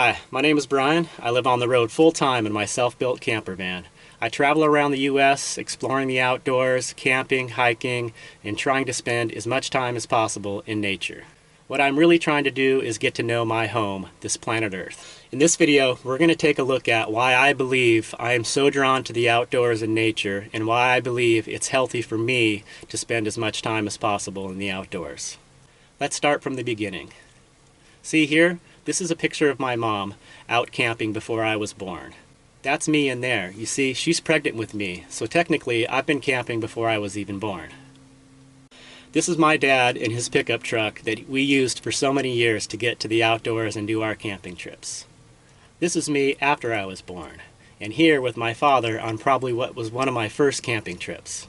Hi, my name is Brian. I live on the road full-time in my self-built camper van. I travel around the U.S. exploring the outdoors, camping, hiking, and trying to spend as much time as possible in nature. What I'm really trying to do is get to know my home, this planet Earth. In this video, we're going to take a look at why I believe I am so drawn to the outdoors and nature, and why I believe it's healthy for me to spend as much time as possible in the outdoors. Let's start from the beginning. See here? This is a picture of my mom out camping before I was born. That's me in there. You see, she's pregnant with me, so technically I've been camping before I was even born. This is my dad in his pickup truck that we used for so many years to get to the outdoors and do our camping trips. This is me after I was born, and here with my father on probably what was one of my first camping trips.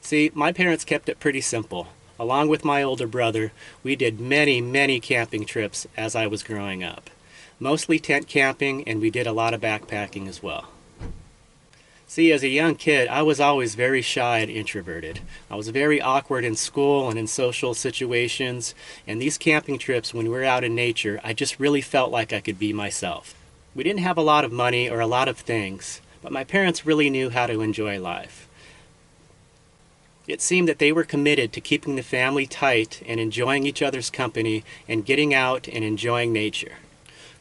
See, my parents kept it pretty simple. Along with my older brother, we did many camping trips as I was growing up. Mostly tent camping, and we did a lot of backpacking as well. See, as a young kid, I was always very shy and introverted. I was very awkward in school and in social situations, and these camping trips, when we were out in nature, I just really felt like I could be myself. We didn't have a lot of money or a lot of things, but my parents really knew how to enjoy life. It seemed that they were committed to keeping the family tight and enjoying each other's company and getting out and enjoying nature.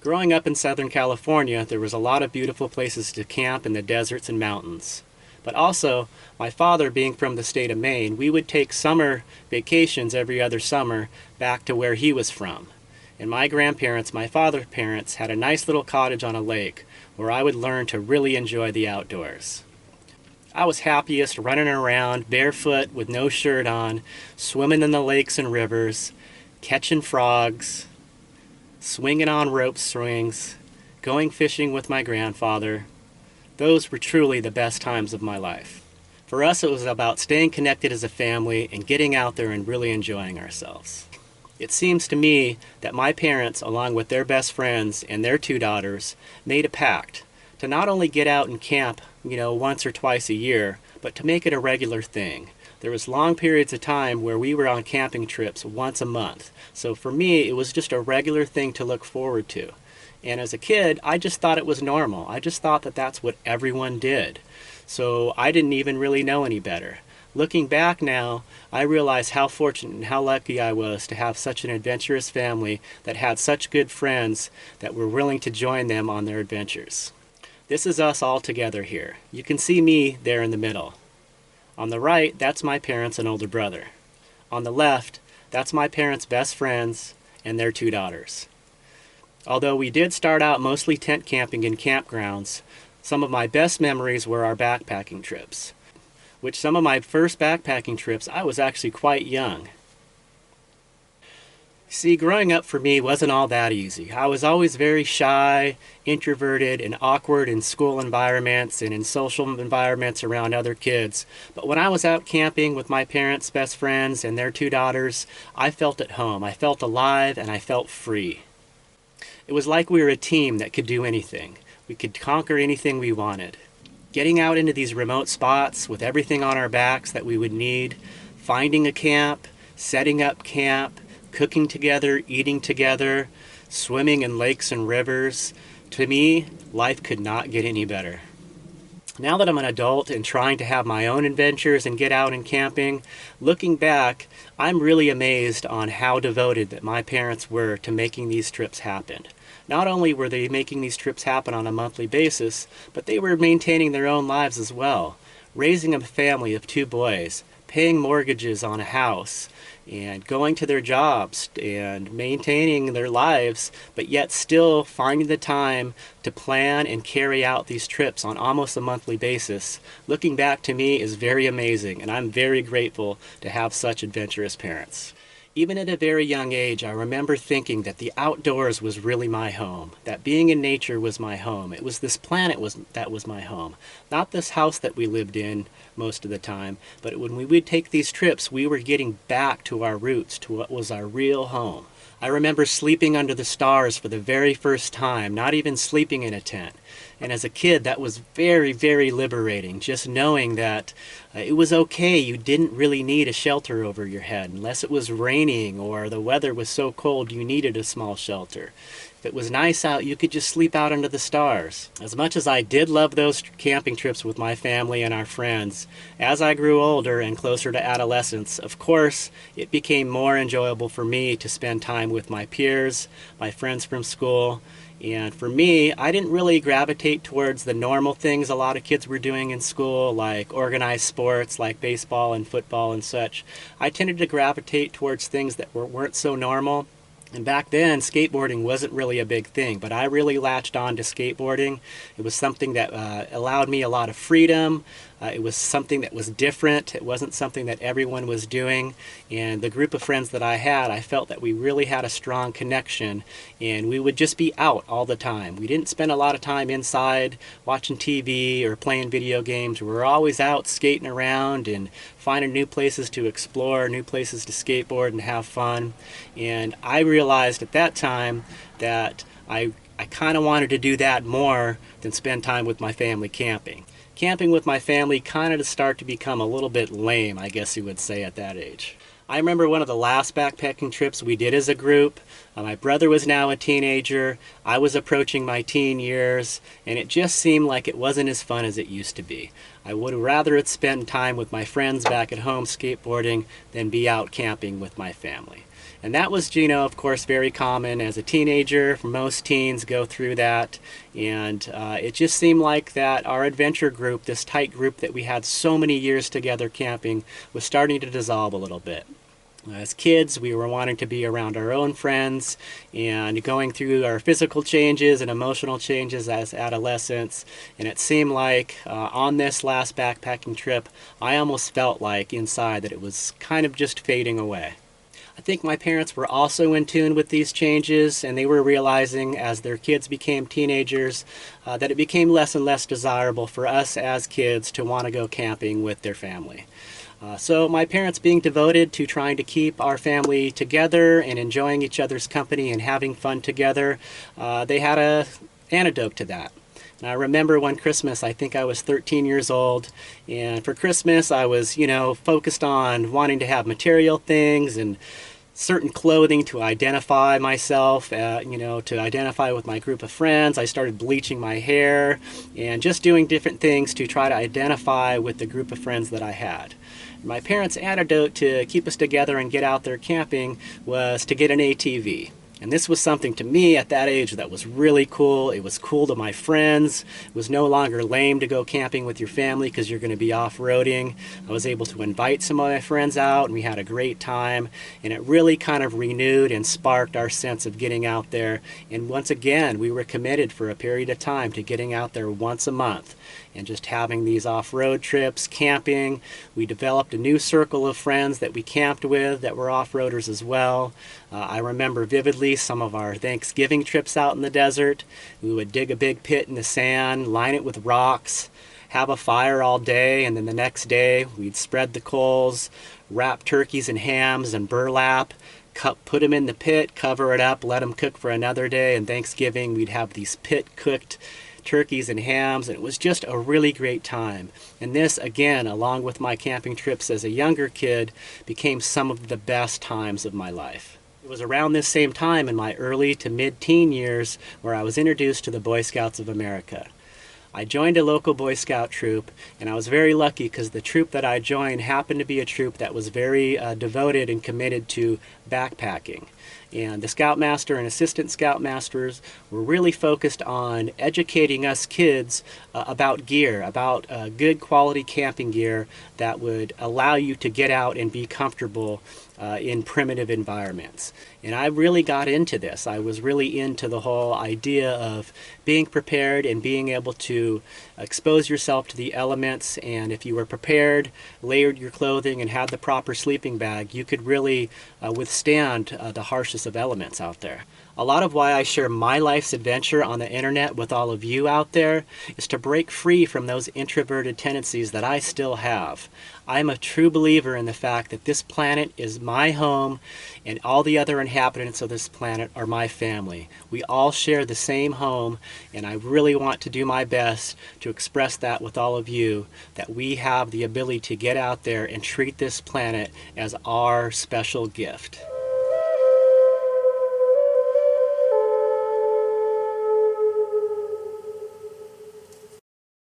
Growing up in Southern California, there was a lot of beautiful places to camp in the deserts and mountains. But also, my father being from the state of Maine, we would take summer vacations every other summer back to where he was from. And my grandparents, my father's parents, had a nice little cottage on a lake where I would learn to really enjoy the outdoors. I was happiest running around barefoot with no shirt on, swimming in the lakes and rivers, catching frogs, swinging on rope swings, going fishing with my grandfather. Those were truly the best times of my life. For us, it was about staying connected as a family and getting out there and really enjoying ourselves. It seems to me that my parents, along with their best friends and their two daughters, made a pact to not only get out and camp, once or twice a year, but to make it a regular thing. There was long periods of time where we were on camping trips once a month. So for me, it was just a regular thing to look forward to. And as a kid, I just thought it was normal. I just thought that that's what everyone did. So I didn't even really know any better. Looking back now, I realize how fortunate and how lucky I was to have such an adventurous family that had such good friends that were willing to join them on their adventures. This is us all together here. You can see me there in the middle. On the right, that's my parents and older brother. On the left, that's my parents' best friends and their two daughters. Although we did start out mostly tent camping in campgrounds, some of my best memories were our backpacking trips. Which some of my first backpacking trips, I was actually quite young. See, growing up for me wasn't all that easy. I was always very shy, introverted, and awkward in school environments and in social environments around other kids. But when I was out camping with my parents' best friends and their two daughters, I felt at home. I felt alive and I felt free. It was like we were a team that could do anything. We could conquer anything we wanted. Getting out into these remote spots with everything on our backs that we would need, finding a camp, setting up camp, cooking together, eating together, swimming in lakes and rivers. To me, life could not get any better. Now that I'm an adult and trying to have my own adventures and get out and camping, looking back, I'm really amazed on how devoted that my parents were to making these trips happen. Not only were they making these trips happen on a monthly basis, but they were maintaining their own lives as well, raising a family of two boys, paying mortgages on a house, and going to their jobs and maintaining their lives, but yet still finding the time to plan and carry out these trips on almost a monthly basis. Looking back, to me, is very amazing, and I'm very grateful to have such adventurous parents. Even at a very young age, I remember thinking that the outdoors was really my home, that being in nature was my home. It was this planet that was my home, not this house that we lived in most of the time, but when we would take these trips, we were getting back to our roots, to what was our real home. I remember sleeping under the stars for the very first time, not even sleeping in a tent. And as a kid, that was very, very liberating, just knowing that it was okay. You didn't really need a shelter over your head unless it was raining or the weather was so cold you needed a small shelter. If it was nice out, you could just sleep out under the stars. As much as I did love those camping trips with my family and our friends, as I grew older and closer to adolescence, of course, it became more enjoyable for me to spend time with my peers, my friends from school. And for me, I didn't really gravitate towards the normal things a lot of kids were doing in school, like organized sports like baseball and football and such. I tended to gravitate towards things that weren't so normal. And back then, skateboarding wasn't really a big thing, but I really latched on to skateboarding. It was something that allowed me a lot of freedom. It was something that was different. It wasn't something that everyone was doing. And the group of friends that I had, I felt that we really had a strong connection, and we would just be out all the time. We didn't spend a lot of time inside watching TV or playing video games. We were always out skating around and finding new places to explore, new places to skateboard and have fun. And I realized at that time that I kind of wanted to do that more than spend time with my family camping. Camping with my family kind of started to become a little bit lame, I guess you would say, at that age. I remember one of the last backpacking trips we did as a group. My brother was now a teenager, I was approaching my teen years, and it just seemed like it wasn't as fun as it used to be. I would rather have spent time with my friends back at home skateboarding than be out camping with my family. And that was, of course, very common as a teenager. Most teens go through that. And it just seemed like that our adventure group, this tight group that we had so many years together camping, was starting to dissolve a little bit. As kids, we were wanting to be around our own friends and going through our physical changes and emotional changes as adolescents. And it seemed like on this last backpacking trip, I almost felt like inside that it was kind of just fading away. I think my parents were also in tune with these changes, and they were realizing as their kids became teenagers that it became less and less desirable for us as kids to want to go camping with their family. So my parents, being devoted to trying to keep our family together and enjoying each other's company and having fun together, they had an antidote to that. And I remember one Christmas, I think I was 13 years old, and for Christmas I was, focused on wanting to have material things and certain clothing to identify myself, to identify with my group of friends. I started bleaching my hair and just doing different things to try to identify with the group of friends that I had. My parents' antidote to keep us together and get out there camping was to get an ATV. And this was something to me at that age that was really cool. It was cool to my friends. It was no longer lame to go camping with your family because you're going to be off-roading. I was able to invite some of my friends out, and we had a great time. And it really kind of renewed and sparked our sense of getting out there. And once again, we were committed for a period of time to getting out there once a month and just having these off-road trips, camping. We developed a new circle of friends that we camped with that were off-roaders as well. I remember vividly some of our Thanksgiving trips out in the desert. We would dig a big pit in the sand, line it with rocks, have a fire all day, and then the next day we'd spread the coals, wrap turkeys and hams in burlap, put them in the pit, cover it up, let them cook for another day, and Thanksgiving we'd have these pit-cooked turkeys and hams, and it was just a really great time. And this, again, along with my camping trips as a younger kid, became some of the best times of my life. It was around this same time in my early to mid-teen years where I was introduced to the Boy Scouts of America. I joined a local Boy Scout troop, and I was very lucky because the troop that I joined happened to be a troop that was very devoted and committed to backpacking. And the Scoutmaster and Assistant Scoutmasters were really focused on educating us kids about gear, about good quality camping gear that would allow you to get out and be comfortable in primitive environments. And I really got into this. I was really into the whole idea of being prepared and being able to expose yourself to the elements, and if you were prepared, layered your clothing, and had the proper sleeping bag, you could really withstand the harshest of elements out there. A lot of why I share my life's adventure on the internet with all of you out there is to break free from those introverted tendencies that I still have. I'm a true believer in the fact that this planet is my home and all the other inhabitants of this planet are my family. We all share the same home, and I really want to do my best to express that with all of you, that we have the ability to get out there and treat this planet as our special gift.